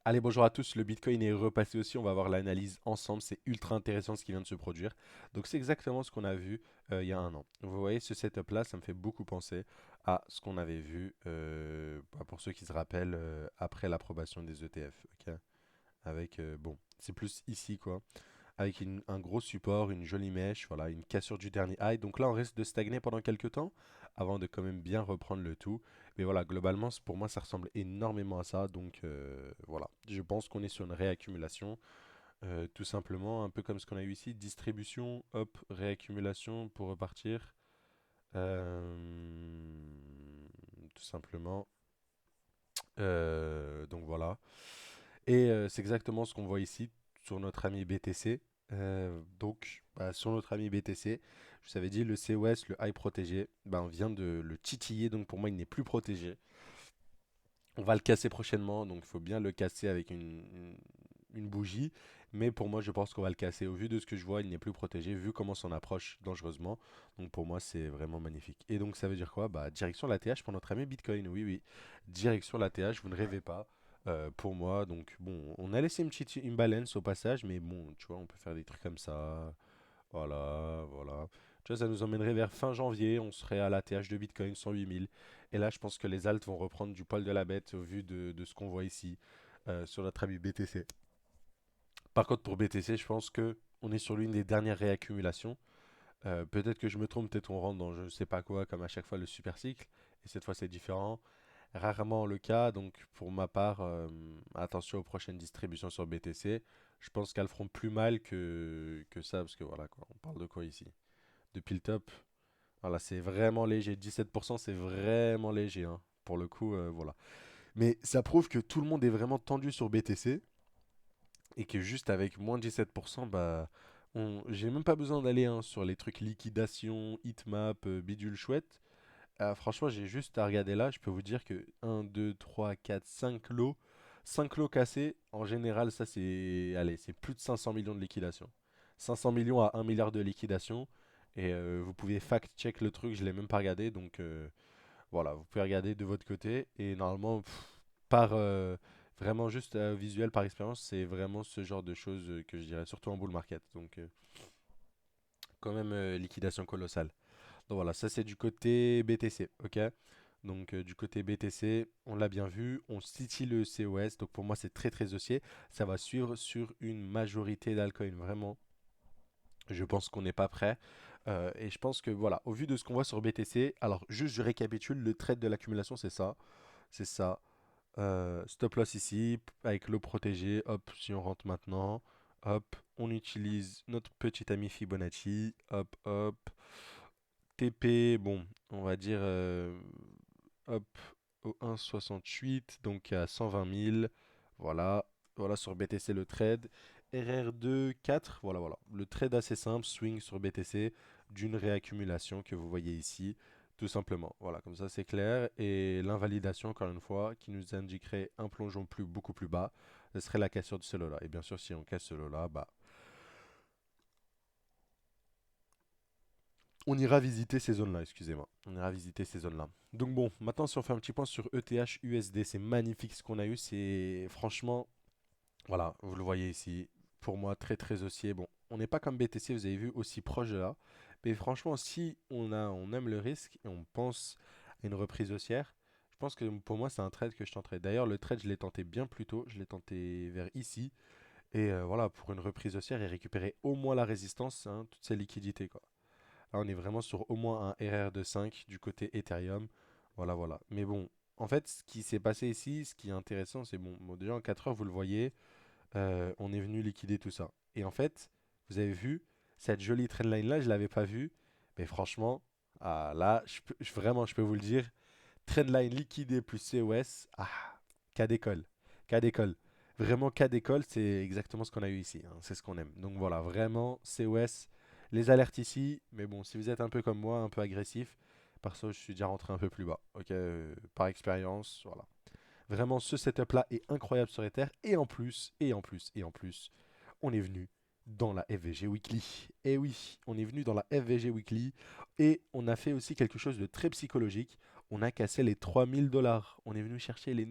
Allez, bonjour à tous. Le Bitcoin est repassé aussi. On va voir l'analyse ensemble. C'est ultra intéressant ce qui vient de se produire. Donc, c'est exactement ce qu'on a vu il y a un an. Vous voyez, ce setup-là, ça me fait beaucoup penser à ce qu'on avait vu, pour ceux qui se rappellent, après l'approbation des ETF. Ok. Avec, bon, c'est plus ici, quoi, avec un gros support, une jolie mèche, voilà, une cassure du dernier high. Donc là, on risque de stagner pendant quelques temps avant de quand même bien reprendre le tout. Mais voilà, globalement, pour moi, ça ressemble énormément à ça. Donc voilà, je pense qu'on est sur une réaccumulation, tout simplement, un peu comme ce qu'on a eu ici, distribution, hop, réaccumulation pour repartir. Tout simplement. Donc voilà. Et c'est exactement ce qu'on voit ici sur notre ami BTC. Donc, bah, sur notre ami BTC, je vous avais dit le COS, le high protégé, bah, on vient de le titiller, donc pour moi il n'est plus protégé. On va le casser prochainement, donc il faut bien le casser avec une bougie. Mais pour moi, je pense qu'on va le casser. Au vu de ce que je vois, il n'est plus protégé, vu comment s'en approche dangereusement. Donc pour moi, c'est vraiment magnifique. Et donc ça veut dire quoi? Bah, direction la TH pour notre ami Bitcoin. Oui, oui. Direction la TH, vous ne rêvez pas. Pour moi, donc bon, on a laissé une petite imbalance au passage, mais bon, tu vois, on peut faire des trucs comme ça. Voilà, voilà. Tu vois, ça nous emmènerait vers fin janvier, on serait à la TH de Bitcoin, 108 000. Et là, je pense que les alts vont reprendre du poil de la bête au vu de ce qu'on voit ici sur notre ami BTC. Par contre, pour BTC, je pense que on est sur l'une des dernières réaccumulations. Peut-être que je me trompe, peut-être on rentre dans je ne sais pas quoi, comme à chaque fois le super cycle. Et cette fois, c'est différent. Rarement le cas, donc pour ma part, attention aux prochaines distributions sur BTC. Je pense qu'elles feront plus mal que ça, parce que voilà, quoi, on parle de quoi ici? Depuis le top, voilà, c'est vraiment léger. 17%, c'est vraiment léger, hein. Pour le coup, voilà. Mais ça prouve que tout le monde est vraiment tendu sur BTC et que juste avec moins de 17%, bah, j'ai même pas besoin d'aller, hein, sur les trucs liquidation, heatmap, bidule chouette. Franchement, j'ai juste à regarder là. Je peux vous dire que 5 lots cassés, en général, ça c'est, allez, c'est plus de 500 millions de liquidation. 500 millions à 1 milliard de liquidation. Et vous pouvez fact-check le truc, je l'ai même pas regardé. Donc voilà, vous pouvez regarder de votre côté. Et normalement, par vraiment juste visuel, par expérience, c'est vraiment ce genre de choses que je dirais, surtout en bull market. Donc quand même liquidation colossale. Donc voilà, ça c'est du côté BTC, ok? Donc du côté BTC, on l'a bien vu, on cite le COS, donc pour moi c'est très très haussier. Ça va suivre sur une majorité d'altcoins, vraiment. Je pense qu'on n'est pas prêt. Et je pense que voilà, au vu de ce qu'on voit sur BTC, alors juste je récapitule, le trade de l'accumulation c'est ça. C'est ça. Stop loss ici, avec l'eau protégée, hop, si on rentre maintenant, hop, on utilise notre petit ami Fibonacci, hop, hop. TP, bon, on va dire, hop, au 1,68, donc à 120 000. Voilà, voilà sur BTC le trade. RR2, 4, voilà, voilà. Le trade assez simple, swing sur BTC d'une réaccumulation que vous voyez ici, tout simplement. Voilà, comme ça c'est clair. Et l'invalidation, encore une fois, qui nous indiquerait un plongeon beaucoup plus bas, ce serait la cassure de ce lot-là. Et bien sûr, si on casse ce lot-là, bah, on ira visiter ces zones-là, excusez-moi. On ira visiter ces zones-là. Donc bon, maintenant si on fait un petit point sur ETH USD, c'est magnifique ce qu'on a eu. C'est franchement, voilà, vous le voyez ici. Pour moi, très très haussier. Bon, on n'est pas comme BTC, vous avez vu, aussi proche de là. Mais franchement, si on aime le risque et on pense à une reprise haussière, je pense que pour moi, c'est un trade que je tenterai. D'ailleurs, le trade, je l'ai tenté bien plus tôt. Je l'ai tenté vers ici. Et voilà, pour une reprise haussière et récupérer au moins la résistance, hein, toutes ces liquidités, quoi. Là, on est vraiment sur au moins un RR de 5 du côté Ethereum. Voilà, voilà. Mais bon, en fait, ce qui s'est passé ici, ce qui est intéressant, c'est bon, déjà en 4 heures, vous le voyez, on est venu liquider tout ça. Et en fait, vous avez vu, cette jolie trendline là, je l'avais pas vue. Mais franchement, là, vraiment, je peux vous le dire, trendline liquidée plus COS, cas d'école. Cas d'école. Vraiment, cas d'école, c'est exactement ce qu'on a eu ici, hein. C'est ce qu'on aime. Donc voilà, vraiment, COS, les alertes ici. Mais bon, si vous êtes un peu comme moi, un peu agressif, perso, je suis déjà rentré un peu plus bas. Ok, par expérience, voilà. Vraiment, ce setup-là est incroyable sur Ether. Et en plus, et en plus, et en plus, on est venu dans la FVG Weekly. Et oui, on est venu dans la FVG Weekly et on a fait aussi quelque chose de très psychologique. On a cassé les 3 000 $. On est venu chercher les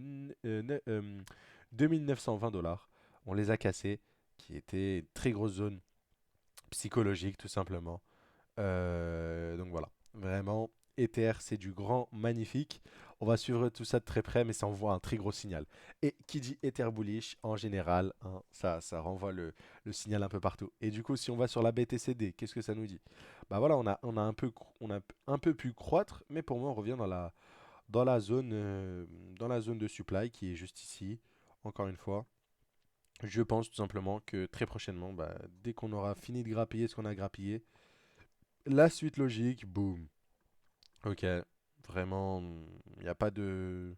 $2 920. On les a cassés, qui était une très grosse zone psychologique tout simplement. Donc voilà, vraiment, Ether, c'est du grand magnifique. On va suivre tout ça de très près, mais ça envoie un très gros signal. Et qui dit Ether bullish, en général, hein, ça renvoie le signal un peu partout. Et du coup, si on va sur la BTCD, qu'est-ce que ça nous dit? Bah voilà, on a on a un peu pu croître, mais pour moi, on revient dans dans la zone de supply qui est juste ici. Encore une fois, je pense tout simplement que très prochainement, bah, dès qu'on aura fini de grappiller ce qu'on a grappillé, la suite logique, boum. Ok, vraiment, il n'y a pas de...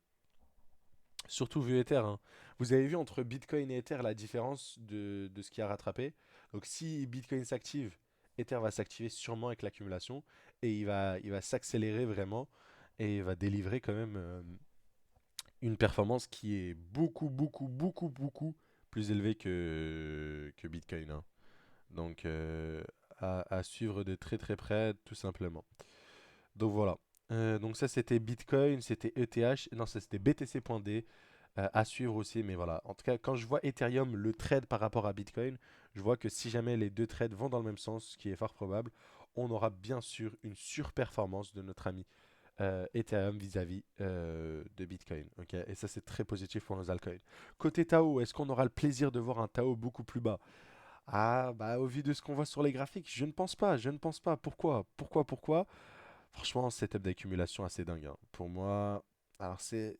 Surtout vu Ether, hein. Vous avez vu entre Bitcoin et Ether la différence de ce qui a rattrapé. Donc si Bitcoin s'active, Ether va s'activer sûrement avec l'accumulation et il va s'accélérer vraiment et il va délivrer quand même une performance qui est beaucoup plus élevée que Bitcoin, hein. Donc à suivre de très très près tout simplement. Donc voilà. Donc ça c'était Bitcoin, c'était ETH, non ça c'était BTC.D à suivre aussi. Mais voilà, en tout cas quand je vois Ethereum, le trade par rapport à Bitcoin, je vois que si jamais les deux trades vont dans le même sens, ce qui est fort probable, on aura bien sûr une surperformance de notre ami Ethereum vis-à-vis de Bitcoin. Ok, et ça c'est très positif pour nos altcoins. Côté Tao, est-ce qu'on aura le plaisir de voir un Tao beaucoup plus bas? Ah bah au vu de ce qu'on voit sur les graphiques, je ne pense pas, je ne pense pas. Pourquoi? Franchement, setup d'accumulation assez dingue, hein. Pour moi, alors c'est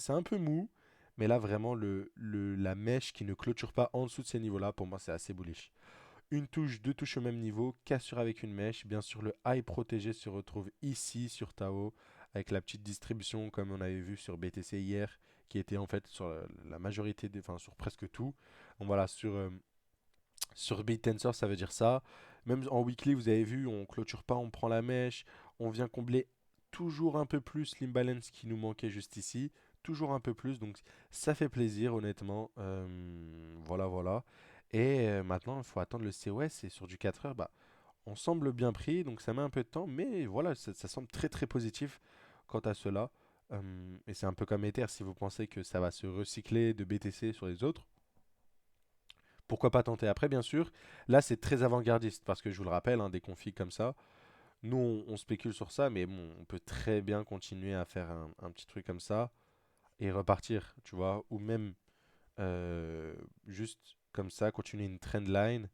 un peu mou, mais là vraiment la mèche qui ne clôture pas en dessous de ces niveaux-là, pour moi c'est assez bullish. Une touche, deux touches au même niveau, cassure avec une mèche. Bien sûr, le high protégé se retrouve ici sur Tao, avec la petite distribution comme on avait vu sur BTC hier, qui était en fait sur la majorité enfin sur presque tout. Donc voilà, sur BitTensor, ça veut dire ça. Même en weekly, vous avez vu, on clôture pas, on prend la mèche, on vient combler toujours un peu plus l'imbalance qui nous manquait juste ici, toujours un peu plus, donc ça fait plaisir honnêtement. Voilà. Et maintenant, il faut attendre le COS et sur du 4 heures, bah, on semble bien pris, donc ça met un peu de temps, mais voilà, ça semble très très positif quant à cela. Et c'est un peu comme Ether, si vous pensez que ça va se recycler de BTC sur les autres, pourquoi pas tenter après, bien sûr. Là, c'est très avant-gardiste parce que je vous le rappelle, hein, des configs comme ça, nous on spécule sur ça, mais bon, on peut très bien continuer à faire un petit truc comme ça et repartir, tu vois, ou même euh, juste comme ça, continuer une trend line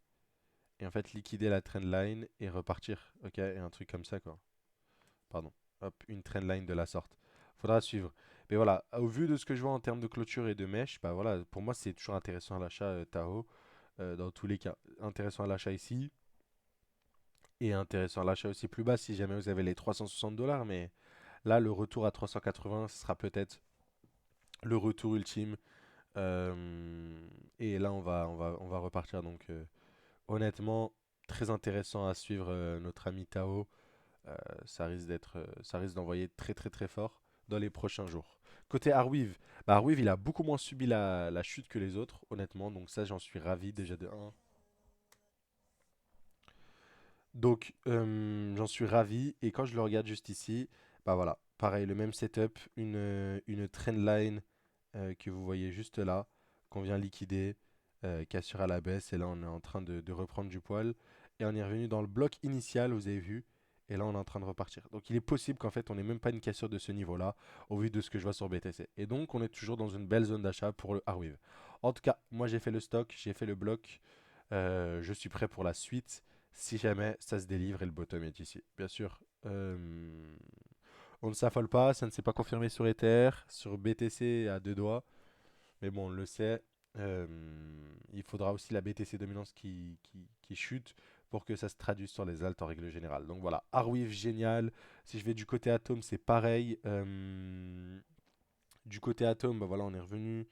et en fait liquider la trend line et repartir, ok, et un truc comme ça, quoi. Pardon, hop, une trend line de la sorte. Faudra suivre. Mais voilà, au vu de ce que je vois en termes de clôture et de mèche, bah voilà, pour moi c'est toujours intéressant à l'achat Tahoe. Dans tous les cas. Intéressant à l'achat ici et intéressant à l'achat aussi plus bas si jamais vous avez les $360. Mais là, le retour à 380 ce sera peut-être le retour ultime. Et là, on va repartir. Donc, honnêtement, très intéressant à suivre notre ami Tao. Ça risque d'envoyer très très très fort dans les prochains jours. Côté Arweave, bah Arweave il a beaucoup moins subi la chute que les autres, honnêtement. Donc ça, j'en suis ravi déjà de un. Donc, j'en suis ravi. Et quand je le regarde juste ici, bah voilà, pareil, le même setup, une trend line que vous voyez juste là, qu'on vient liquider, cassure à la baisse. Et là, on est en train de reprendre du poil. Et on est revenu dans le bloc initial, vous avez vu. Et là, on est en train de repartir. Donc, il est possible qu'en fait, on n'ait même pas une cassure de ce niveau-là, au vu de ce que je vois sur BTC. Et donc, on est toujours dans une belle zone d'achat pour le Arweave. En tout cas, moi, j'ai fait le stock, j'ai fait le bloc. Je suis prêt pour la suite si jamais ça se délivre et le bottom est ici. Bien sûr, on ne s'affole pas, ça ne s'est pas confirmé sur Ether, sur BTC à deux doigts, mais bon, on le sait. Euh, il faudra aussi la BTC dominance qui chute pour que ça se traduise sur les alts en règle générale. Donc voilà, Arweave génial. Si je vais du côté Atom, c'est pareil. Du côté Atom, bah voilà, on est revenu.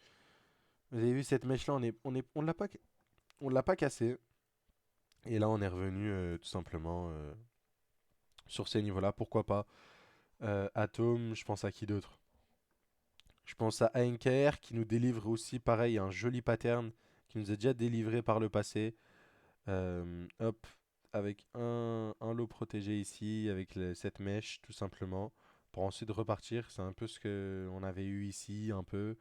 Vous avez vu cette mèche là, on l'a pas cassé. Et là, on est revenu tout simplement sur ces niveaux-là. Pourquoi pas Atom, je pense à qui d'autre? Je pense à ANKR qui nous délivre aussi, pareil, un joli pattern qui nous a déjà délivré par le passé. Hop, avec un lot protégé ici, avec cette mèche, tout simplement, pour ensuite repartir. C'est un peu ce qu'on avait eu ici, un peu.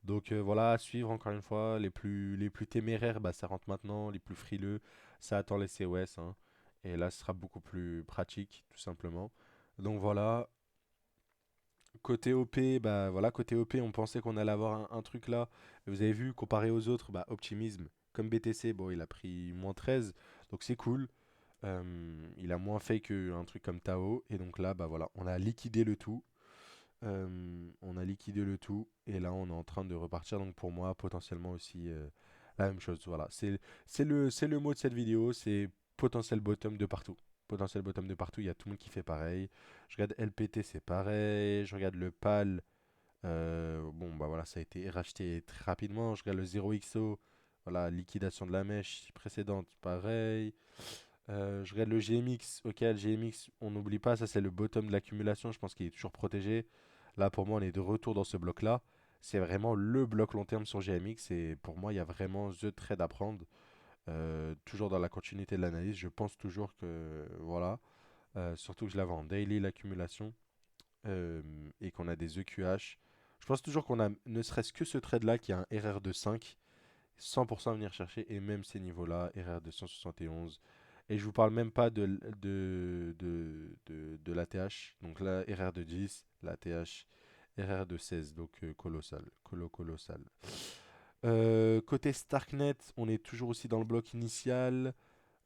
Donc voilà, à suivre encore une fois. Les plus téméraires, bah, ça rentre maintenant. Les plus frileux, ça attend les COS, hein. Et là, ce sera beaucoup plus pratique, tout simplement. Donc voilà, côté OP, bah voilà, côté OP, on pensait qu'on allait avoir un truc là. Vous avez vu, comparé aux autres, bah, Optimisme, comme BTC, bon, il a pris -13, donc c'est cool. Il a moins fait qu'un truc comme Tao. Et donc là, bah voilà, on a liquidé le tout. On a liquidé le tout. Et là, on est en train de repartir. Donc pour moi, potentiellement aussi la même chose. Voilà, c'est le mot de cette vidéo. C'est potentiel bottom de partout. Potentiel bottom de partout. Il y a tout le monde qui fait pareil. Je regarde LPT, c'est pareil. Je regarde le PAL. Bon, bah voilà, ça a été racheté très rapidement. Je regarde le 0XO. Voilà, liquidation de la mèche précédente, pareil. Je regarde le GMX. Ok, le GMX, on n'oublie pas, ça c'est le bottom de l'accumulation. Je pense qu'il est toujours protégé. Là, pour moi, on est de retour dans ce bloc-là. C'est vraiment le bloc long terme sur GMX. Et pour moi, il y a vraiment the trade à prendre. Toujours dans la continuité de l'analyse. Je pense toujours que. Voilà. Surtout que je l'avais en daily l'accumulation. Et qu'on a des EQH. Je pense toujours qu'on a ne serait-ce que ce trade-là qui a un RR de 5. 100% à venir chercher. Et même ces niveaux-là, RR de 171. Et je vous parle même pas de l'ATH. Donc là, RR de 10, l'ATH, RR de 16. Donc colossal. Colossal. Côté Starknet, on est toujours aussi dans le bloc initial.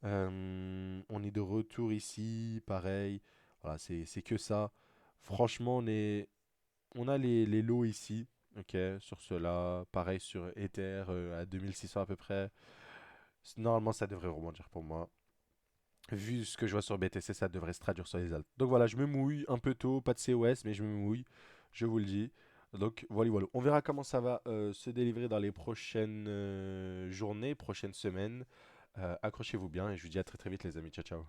On est de retour ici. Pareil. Voilà, c'est que ça. Franchement, on a les lows ici. Ok, sur cela. Pareil sur Ether à 2600 à peu près. Normalement, ça devrait rebondir pour moi. Vu ce que je vois sur BTC, ça devrait se traduire sur les altes. Donc voilà, je me mouille un peu tôt, pas de COS, mais je me mouille, je vous le dis. Donc voilà, voilà. On verra comment ça va se délivrer dans les prochaines journées, prochaines semaines. Accrochez-vous bien et je vous dis à très très vite les amis. Ciao ciao.